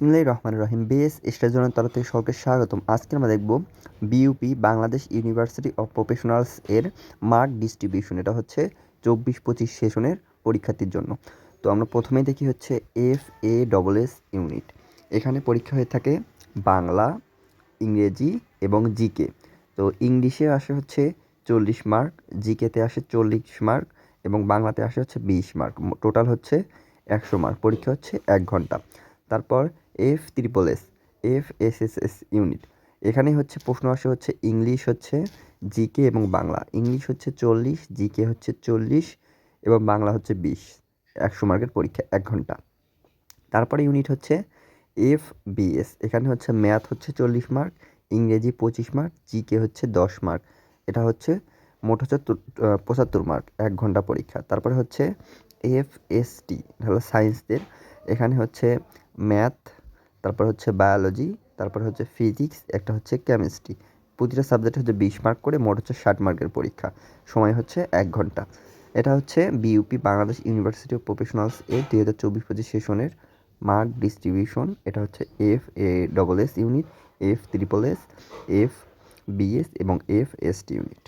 বিসমিল্লাহির রহমানির রহিম। বিএস স্টাডিজোনের তরফ থেকে সকলকে স্বাগতম। আজকে আমরা দেখব BUP Bangladesh university of professionals এর মার্ক ডিস্ট্রিবিউশন। এটা হচ্ছে 24-25 সেশনের পরীক্ষার্থীর জন্য। তো আমরা প্রথমেই দেখি হচ্ছে FASS ইউনিট। এখানে পরীক্ষা হয়ে থাকে বাংলা, ইংরেজি এবং জিকে। তো ইংলিশে আসে হচ্ছে 40 মার্ক, জিকেতে আসে 40 মার্ক এবং বাংলাতে আসে হচ্ছে 20 মার্ক। টোটাল হচ্ছে 100 মার্ক। পরীক্ষা হচ্ছে 1 ঘন্টা। তারপর FSSS ইউনিট। এখানে হচ্ছে প্রশ্ন আসে হচ্ছে ইংলিশ হচ্ছে, জিকে এবং বাংলা। ইংলিশ হচ্ছে 40, জিকে হচ্ছে 40 এবং বাংলা হচ্ছে 20। 100 মার্কের পরীক্ষা 1 ঘন্টা। তারপরে ইউনিট হচ্ছে FBS। এখানে হচ্ছে ম্যাথ হচ্ছে 40 মার্ক, ইংরেজি 25 মার্ক, জিকে হচ্ছে 10 মার্ক। এটা হচ্ছে মোট হচ্ছে 75 মার্ক, 1 ঘন্টা পরীক্ষা। তারপরে হচ্ছে FST, এটা হলো সায়েন্সদের। এখানে হচ্ছে ম্যাথ, তারপর হচ্ছে বায়োলজি, তারপর হচ্ছে ফিজিক্স, একটা হচ্ছে কেমিস্ট্রি। প্রতিটা সাবজেক্ট হচ্ছে 20 মার্ক করে, মোট হচ্ছে 60 মার্কের পরীক্ষা। সময় হচ্ছে 1 ঘন্টা। এটা হচ্ছে BUP Bangladesh university of professionals এর 2024-25 সেশনের মার্ক ডিস্ট্রিবিউশন। এটা হচ্ছে FASS ইউনিট, FSSS, FBS এবং FST ইউনিট।